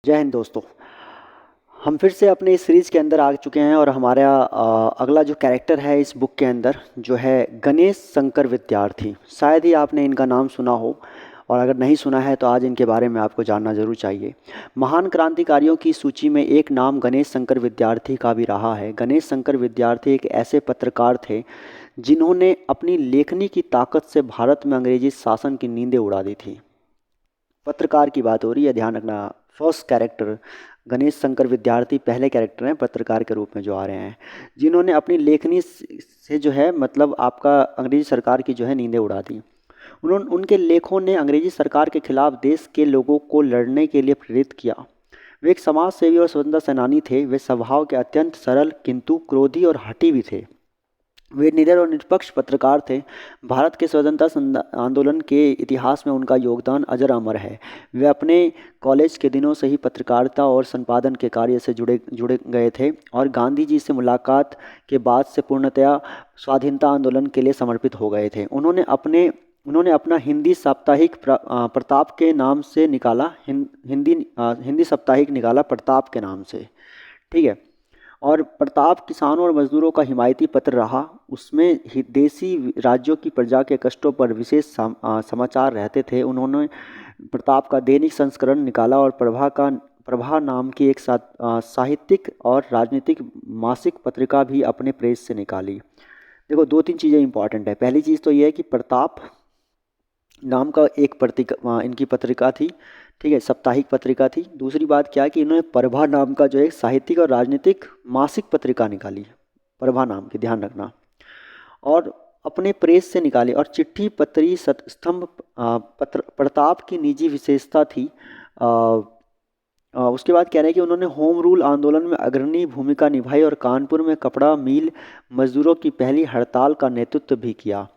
जय हिंद दोस्तों। हम फिर से अपने इस सीरीज़ के अंदर आ चुके हैं और हमारा अगला जो कैरेक्टर है इस बुक के अंदर जो है गणेश शंकर विद्यार्थी। शायद ही आपने इनका नाम सुना हो, और अगर नहीं सुना है तो आज इनके बारे में आपको जानना ज़रूर चाहिए। महान क्रांतिकारियों की सूची में एक नाम गणेश शंकर विद्यार्थी का भी रहा है। गणेश शंकर विद्यार्थी एक ऐसे पत्रकार थे जिन्होंने अपनी लेखनी की ताकत से भारत में अंग्रेजी शासन की नींदें उड़ा दी थी। पत्रकार की बात हो रही है, ध्यान रखना। फर्स्ट कैरेक्टर गणेश शंकर विद्यार्थी पहले कैरेक्टर हैं पत्रकार के रूप में जो आ रहे हैं, जिन्होंने अपनी लेखनी से जो है मतलब आपका अंग्रेजी सरकार की जो है नींदें उड़ा दी। उनके लेखों ने अंग्रेजी सरकार के खिलाफ देश के लोगों को लड़ने के लिए प्रेरित किया। वे एक समाज सेवी और स्वतंत्रता सेनानी थे। वे स्वभाव के अत्यंत सरल किंतु क्रोधी और हठी भी थे। वे निडर और निष्पक्ष पत्रकार थे। भारत के स्वतंत्रता आंदोलन के इतिहास में उनका योगदान अजर अमर है। वे अपने कॉलेज के दिनों से ही पत्रकारिता और संपादन के कार्य से जुड़े जुड़े गए थे और गांधी जी से मुलाकात के बाद से पूर्णतया स्वाधीनता आंदोलन के लिए समर्पित हो गए थे। उन्होंने अपना हिंदी साप्ताहिक प्रताप के नाम से निकाला। हिंदी साप्ताहिक निकाला प्रताप के नाम से, ठीक है। और प्रताप किसानों और मजदूरों का हिमायती पत्र रहा। उसमें देसी राज्यों की प्रजा के कष्टों पर विशेष समाचार रहते थे। उन्होंने प्रताप का दैनिक संस्करण निकाला और प्रभा नाम की एक साहित्यिक और राजनीतिक मासिक पत्रिका भी अपने प्रेस से निकाली। देखो, दो तीन चीज़ें इंपॉर्टेंट है। पहली चीज़ तो ये है कि प्रताप नाम का एक इनकी पत्रिका थी, ठीक है, साप्ताहिक पत्रिका थी। दूसरी बात क्या है कि इन्होंने प्रभा नाम का जो एक साहित्यिक और राजनीतिक मासिक पत्रिका निकाली, प्रभा नाम की, ध्यान रखना, और अपने प्रेस से निकाली। और चिट्ठी पत्री स्तंभ प्रताप की निजी विशेषता थी। उसके बाद कह रहे हैं कि उन्होंने होम रूल आंदोलन में अग्रणी भूमिका निभाई और कानपुर में कपड़ा मिल मजदूरों की पहली हड़ताल का नेतृत्व भी किया।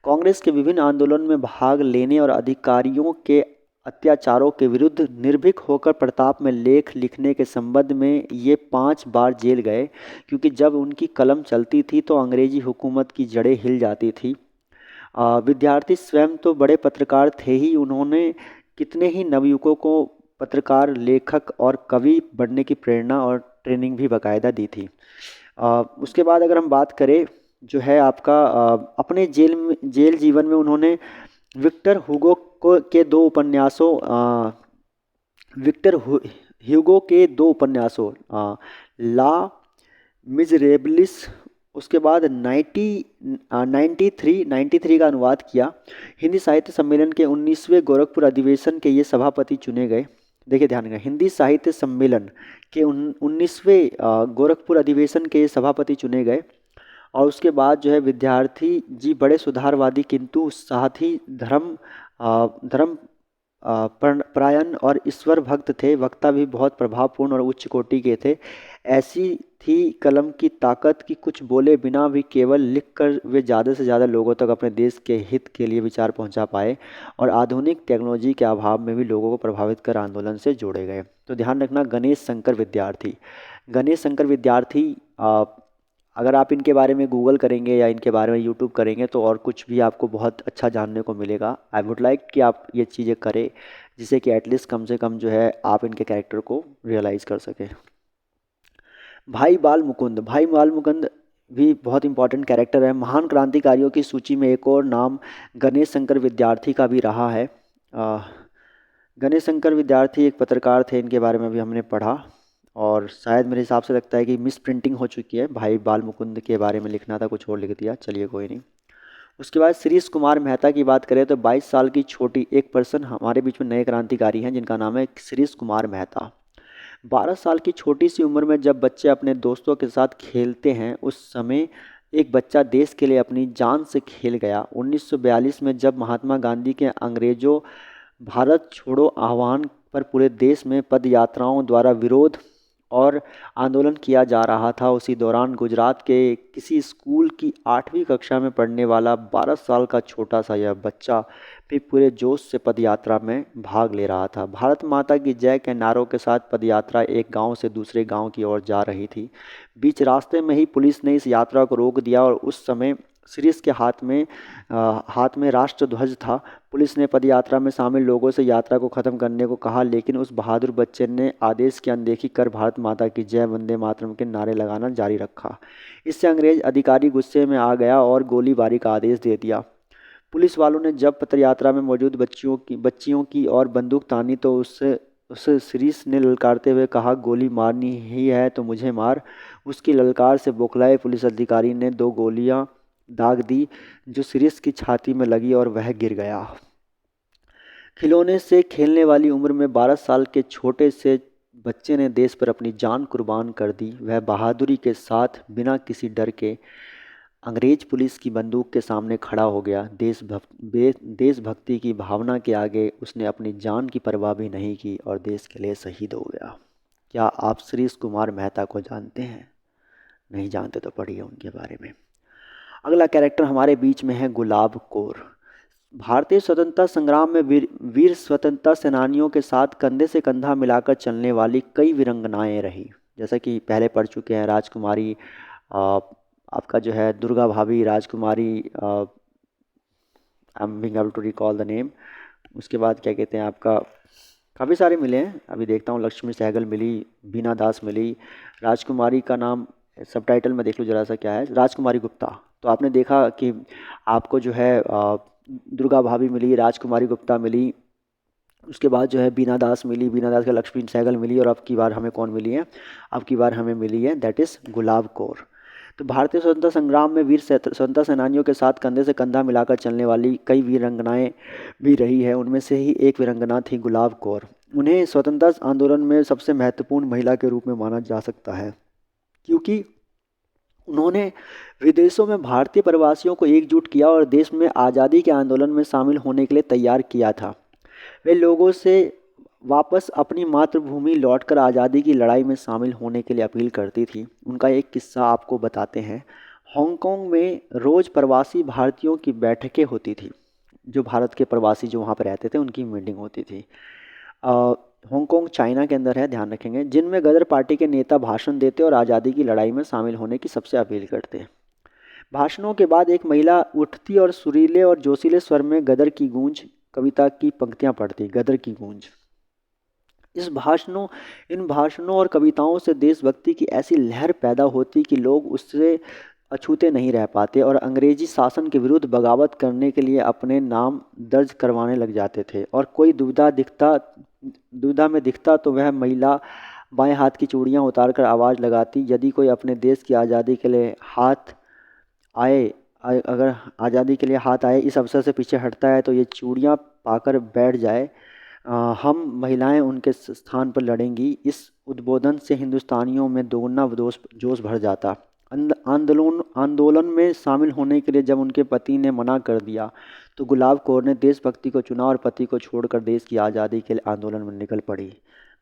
कांग्रेस के विभिन्न आंदोलन में भाग लेने और अधिकारियों के अत्याचारों के विरुद्ध निर्भीक होकर प्रताप में लेख लिखने के संबंध में ये 5 बार जेल गए, क्योंकि जब उनकी कलम चलती थी तो अंग्रेजी हुकूमत की जड़ें हिल जाती थी। विद्यार्थी स्वयं तो बड़े पत्रकार थे ही, उन्होंने कितने ही नवयुवकों को पत्रकार, लेखक और कवि बनने की प्रेरणा और ट्रेनिंग भी बाकायदा दी थी। उसके बाद अगर हम बात करें जो है आपका अपने जेल जीवन में उन्होंने विक्टर हुगो के दो उपन्यासों ला मिजरेबलिस, उसके बाद 93 का अनुवाद किया। हिंदी साहित्य सम्मेलन के 19वें गोरखपुर अधिवेशन के ये सभापति चुने गए। देखिए, ध्यान रखना, हिंदी साहित्य सम्मेलन के 19वें गोरखपुर अधिवेशन के सभापति चुने गए। और उसके बाद जो है विद्यार्थी जी बड़े सुधारवादी किंतु साथ ही धर्म परायण और ईश्वर भक्त थे। वक्ता भी बहुत प्रभावपूर्ण और उच्च कोटि के थे। ऐसी थी कलम की ताकत कि कुछ बोले बिना भी केवल लिखकर वे ज़्यादा से ज़्यादा लोगों तक अपने देश के हित के लिए विचार पहुंचा पाए, और आधुनिक टेक्नोलॉजी के अभाव में भी लोगों को प्रभावित कर आंदोलन से जोड़े गए। तो ध्यान रखना, गणेश शंकर विद्यार्थी अगर आप इनके बारे में गूगल करेंगे या इनके बारे में यूट्यूब करेंगे तो और कुछ भी आपको बहुत अच्छा जानने को मिलेगा। आई वुड लाइक कि आप ये चीज़ें करें, जिससे कि एटलीस्ट कम से कम जो है आप इनके कैरेक्टर को रियलाइज़ कर सकें। भाई बाल मुकुंद भी बहुत इंपॉर्टेंट कैरेक्टर है। महान क्रांतिकारियों की सूची में एक और नाम गणेश शंकर विद्यार्थी का भी रहा है। गणेश शंकर विद्यार्थी एक पत्रकार थे, इनके बारे में भी हमने पढ़ा, और शायद मेरे हिसाब से लगता है कि मिस प्रिंटिंग हो चुकी है। भाई बाल मुकुंद के बारे में लिखना था, कुछ और लिख दिया, चलिए कोई नहीं। उसके बाद शिरीष कुमार मेहता की बात करें तो 22 साल की छोटी एक पर्सन हमारे बीच में नए क्रांतिकारी हैं जिनका नाम है शिरीष कुमार मेहता। 12 साल की छोटी सी उम्र में जब बच्चे अपने दोस्तों के साथ खेलते हैं, उस समय एक बच्चा देश के लिए अपनी जान से खेल गया। 1942 में जब महात्मा गांधी के अंग्रेजों भारत छोड़ो आह्वान पर पूरे देश में पद यात्राओं द्वारा विरोध और आंदोलन किया जा रहा था, उसी दौरान गुजरात के किसी स्कूल की 8वीं कक्षा में पढ़ने वाला 12 साल का छोटा सा यह बच्चा भी पूरे जोश से पदयात्रा में भाग ले रहा था। भारत माता की जय के नारों के साथ पदयात्रा एक गांव से दूसरे गांव की ओर जा रही थी। बीच रास्ते में ही पुलिस ने इस यात्रा को रोक दिया और उस समय सीरीज के हाथ में राष्ट्रध्वज था। पुलिस ने पदयात्रा में शामिल लोगों से यात्रा को ख़त्म करने को कहा, लेकिन उस बहादुर बच्चे ने आदेश की अनदेखी कर भारत माता की जय, वंदे मातरम के नारे लगाना जारी रखा। इससे अंग्रेज अधिकारी गुस्से में आ गया और गोलीबारी का आदेश दे दिया। पुलिस वालों ने जब पदयात्रा में मौजूद बच्चियों की और बंदूक तानी तो उस सीरीज ने ललकारते हुए कहा, गोली मारनी ही है तो मुझे मार। उसकी ललकार से बौखलाए पुलिस अधिकारी ने 2 गोलियां दाग दी जो सीरीज की छाती में लगी और वह गिर गया। खिलौने से खेलने वाली उम्र में 12 साल के छोटे से बच्चे ने देश पर अपनी जान कुर्बान कर दी। वह बहादुरी के साथ बिना किसी डर के अंग्रेज पुलिस की बंदूक के सामने खड़ा हो गया। देशभक्ति की भावना के आगे उसने अपनी जान की परवाह भी नहीं की और देश के लिए शहीद हो गया। क्या आप श्रीश कुमार मेहता को जानते हैं? नहीं जानते तो पढ़िए उनके बारे में। अगला कैरेक्टर हमारे बीच में है गुलाब कौर। भारतीय स्वतंत्रता संग्राम में वीर स्वतंत्रता सेनानियों के साथ कंधे से कंधा मिलाकर चलने वाली कई वीरंगनाएं रही। जैसा कि पहले पढ़ चुके हैं, राजकुमारी, आपका जो है दुर्गा भाभी, Rajkumari, I am being able to recall the name. उसके बाद क्या कहते हैं, आपका काफ़ी सारे मिले हैं, अभी देखता हूँ। लक्ष्मी सहगल मिली, बीना दास मिली, राजकुमारी का नाम सबटाइटल में देख लो जरा सा क्या है, राजकुमारी गुप्ता। तो आपने देखा कि आपको जो है दुर्गा भाभी मिली, राजकुमारी गुप्ता मिली, उसके बाद जो है बीना दास मिली, बीना दास का लक्ष्मी सहगल मिली, और अब की बार हमें कौन मिली है? अब की बार हमें मिली है दैट इज़ गुलाब कौर। तो भारतीय स्वतंत्रता संग्राम में वीर स्वतंत्रता सेनानियों के साथ कंधे से कंधा मिलाकर चलने वाली कई वीरंगनाएं भी रही है। उनमें से ही एक वीरंगना थी गुलाब कौर। उन्हें स्वतंत्रता आंदोलन में सबसे महत्वपूर्ण महिला के रूप में माना जा सकता है, क्योंकि उन्होंने विदेशों में भारतीय प्रवासियों को एकजुट किया और देश में आज़ादी के आंदोलन में शामिल होने के लिए तैयार किया था। वे लोगों से वापस अपनी मातृभूमि लौटकर आज़ादी की लड़ाई में शामिल होने के लिए अपील करती थी। उनका एक किस्सा आपको बताते हैं। हांगकांग में रोज़ प्रवासी भारतीयों की बैठकें होती थी। जो भारत के प्रवासी जो वहाँ पर रहते थे उनकी मीटिंग होती थी। हांगकांग चाइना के अंदर है, ध्यान रखेंगे, जिनमें गदर पार्टी के नेता भाषण देते और आज़ादी की लड़ाई में शामिल होने की सबसे अपील करते। भाषणों के बाद एक महिला उठती और सुरीले और जोशीले स्वर में गदर की गूंज कविता की पंक्तियां पढ़ती। गदर की गूंज। इन भाषणों और कविताओं से देशभक्ति की ऐसी लहर पैदा होती कि लोग उससे अछूते नहीं रह पाते और अंग्रेजी शासन के विरुद्ध बगावत करने के लिए अपने नाम दर्ज करवाने लग जाते थे। और कोई दुविधा में दिखता तो वह महिला बाएं हाथ की चूड़ियां उतारकर आवाज़ लगाती, यदि कोई अपने देश की आज़ादी के लिए अगर आज़ादी के लिए हाथ आए इस अवसर से पीछे हटता है तो ये चूड़ियां पाकर बैठ जाए, हम महिलाएं उनके स्थान पर लड़ेंगी। इस उद्बोधन से हिंदुस्तानियों में दोगुना जोश भर जाता। आंदोलन में शामिल होने के लिए जब उनके पति ने मना कर दिया तो गुलाब कौर ने देशभक्ति को चुना और पति को छोड़कर देश की आज़ादी के लिए आंदोलन में निकल पड़ी।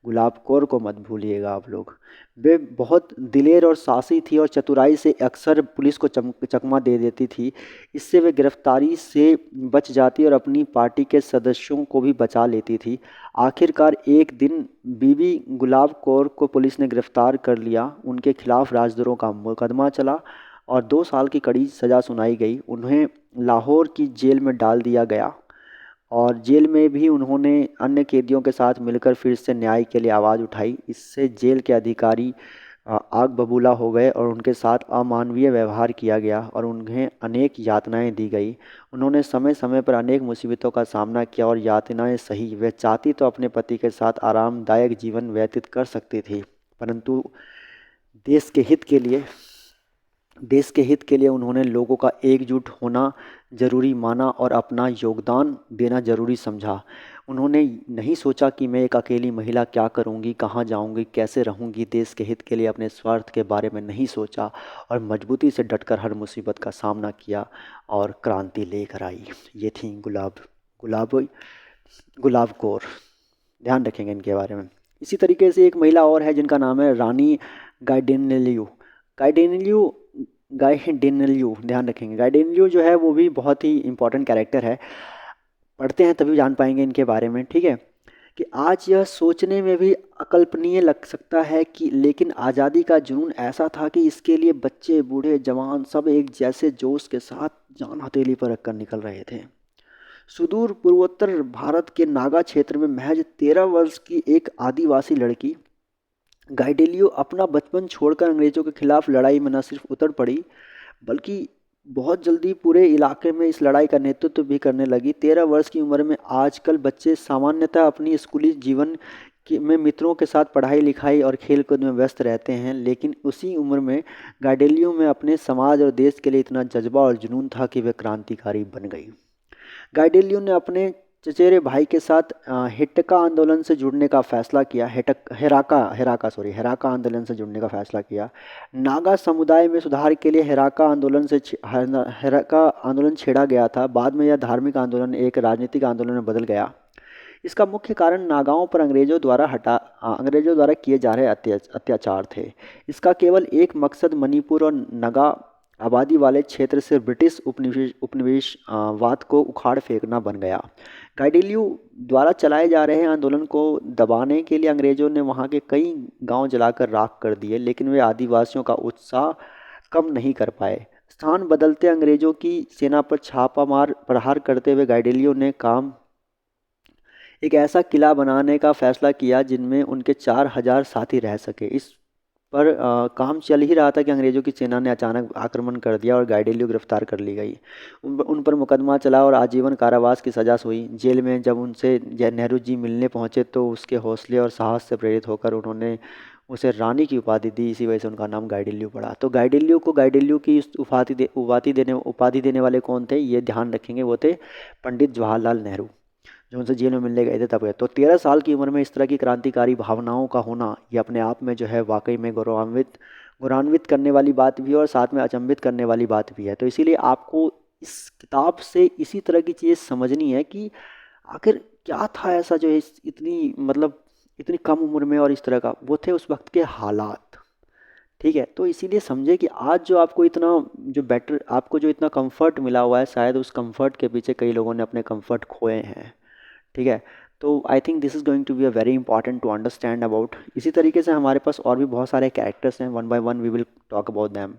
गुलाब कौर को मत भूलिएगा आप लोग। वे बहुत दिलेर और साहसी थी और चतुराई से अक्सर पुलिस को चकमा दे देती थी। इससे वे गिरफ्तारी से बच जाती और अपनी पार्टी के सदस्यों को भी बचा लेती थी। आखिरकार एक दिन बीबी गुलाब कौर को पुलिस ने गिरफ्तार कर लिया। उनके खिलाफ राजद्रोह का मुकदमा चला और 2 साल की कड़ी सज़ा सुनाई गई। उन्हें लाहौर की जेल में डाल दिया गया और जेल में भी उन्होंने अन्य कैदियों के साथ मिलकर फिर से न्याय के लिए आवाज़ उठाई। इससे जेल के अधिकारी आग बबूला हो गए और उनके साथ अमानवीय व्यवहार किया गया और उन्हें अनेक यातनाएं दी गई। उन्होंने समय समय पर अनेक मुसीबतों का सामना किया और यातनाएं सही। वे चाहती तो अपने पति के साथ आरामदायक जीवन व्यतीत कर सकती थी, परंतु देश के हित के लिए उन्होंने लोगों का एकजुट होना जरूरी माना और अपना योगदान देना जरूरी समझा। उन्होंने नहीं सोचा कि मैं एक अकेली महिला क्या करूंगी, कहाँ जाऊंगी, कैसे रहूंगी। देश के हित के लिए अपने स्वार्थ के बारे में नहीं सोचा और मजबूती से डटकर हर मुसीबत का सामना किया और क्रांति लेकर आई। ये थी गुलाब कौर। ध्यान रखेंगे इनके बारे में। इसी तरीके से एक महिला और है जिनका नाम है रानी गाइडिनलियू। ध्यान रखेंगे। गाइडिनलियू जो है वो भी बहुत ही इंपॉर्टेंट कैरेक्टर है। पढ़ते हैं तभी जान पाएंगे इनके बारे में, ठीक है। कि आज यह सोचने में भी अकल्पनीय लग सकता है कि लेकिन आज़ादी का जुनून ऐसा था कि इसके लिए बच्चे बूढ़े जवान सब एक जैसे जोश के साथ जान हथेली पर रखकर निकल रहे थे। सुदूर पूर्वोत्तर भारत के नागा क्षेत्र में महज 13 वर्ष की एक आदिवासी लड़की गाइडेलियो अपना बचपन छोड़कर अंग्रेजों के खिलाफ लड़ाई में न सिर्फ उतर पड़ी, बल्कि बहुत जल्दी पूरे इलाके में इस लड़ाई का नेतृत्व भी करने लगी। 13 वर्ष की उम्र में आजकल बच्चे सामान्यतः अपनी स्कूली जीवन में मित्रों के साथ पढ़ाई लिखाई और खेल कूद में व्यस्त रहते हैं, लेकिन उसी उम्र में गाइडेलियो में अपने समाज और देश के लिए इतना जज्बा और जुनून था कि वह क्रांतिकारी बन गई। गाइडेलियो ने अपने चचेरे भाई के साथ हिटका आंदोलन से जुड़ने का फैसला किया। हेराका आंदोलन से जुड़ने का फैसला किया। नागा समुदाय में सुधार के लिए हेराका आंदोलन छेड़ा गया था। बाद में यह धार्मिक आंदोलन एक राजनीतिक आंदोलन में बदल गया। इसका मुख्य कारण नागाओं पर अंग्रेजों द्वारा किए जा रहे अत्याचार थे। इसका केवल एक मकसद मणिपुर और नगा आबादी वाले क्षेत्र से ब्रिटिश उपनिवेशवाद को उखाड़ फेंकना बन गया। गाइडेलियो द्वारा चलाए जा रहे आंदोलन को दबाने के लिए अंग्रेजों ने वहां के कई गांव जलाकर राख कर दिए, लेकिन वे आदिवासियों का उत्साह कम नहीं कर पाए। स्थान बदलते अंग्रेजों की सेना पर छापामार प्रहार करते हुए गाइडेलियो ने एक ऐसा किला बनाने का फैसला किया जिनमें उनके 4000 साथी रह सके। इस पर काम चल ही रहा था कि अंग्रेज़ों की सेना ने अचानक आक्रमण कर दिया और गाइडेलियो गिरफ्तार कर ली गई। उन पर मुकदमा चला और आजीवन कारावास की सज़ा हुई। जेल में जब उनसे नेहरू जी मिलने पहुंचे तो उसके हौसले और साहस से प्रेरित होकर उन्होंने उसे रानी की उपाधि दी। इसी वजह से उनका नाम गाइडेलियो पड़ा। तो गाइडेलियो की इस उपाधि देने वाले कौन थे, ये ध्यान रखेंगे, वो थे पंडित जवाहरलाल नेहरू, जो उनसे जेल में मिलने गए थे तब गए। तो 13 साल की उम्र में इस तरह की क्रांतिकारी भावनाओं का होना, ये अपने आप में जो है वाकई में गौरवान्वित करने वाली बात भी है और साथ में अचंभित करने वाली बात भी है। तो इसीलिए आपको इस किताब से इसी तरह की चीज़ समझनी है कि आखिर क्या था ऐसा जो इतनी कम उम्र में और इस तरह का, वो थे उस वक्त के हालात। ठीक है, तो इसीलिए समझे कि आज जो आपको इतना कंफर्ट मिला हुआ है, शायद उस कंफर्ट के पीछे कई लोगों ने अपने कंफर्ट खोए हैं। ठीक है, तो I think this is going to be a very important to understand about. इसी तरीके से हमारे पास और भी बहुत सारे कैरेक्टर्स हैं, one by one we will talk about them.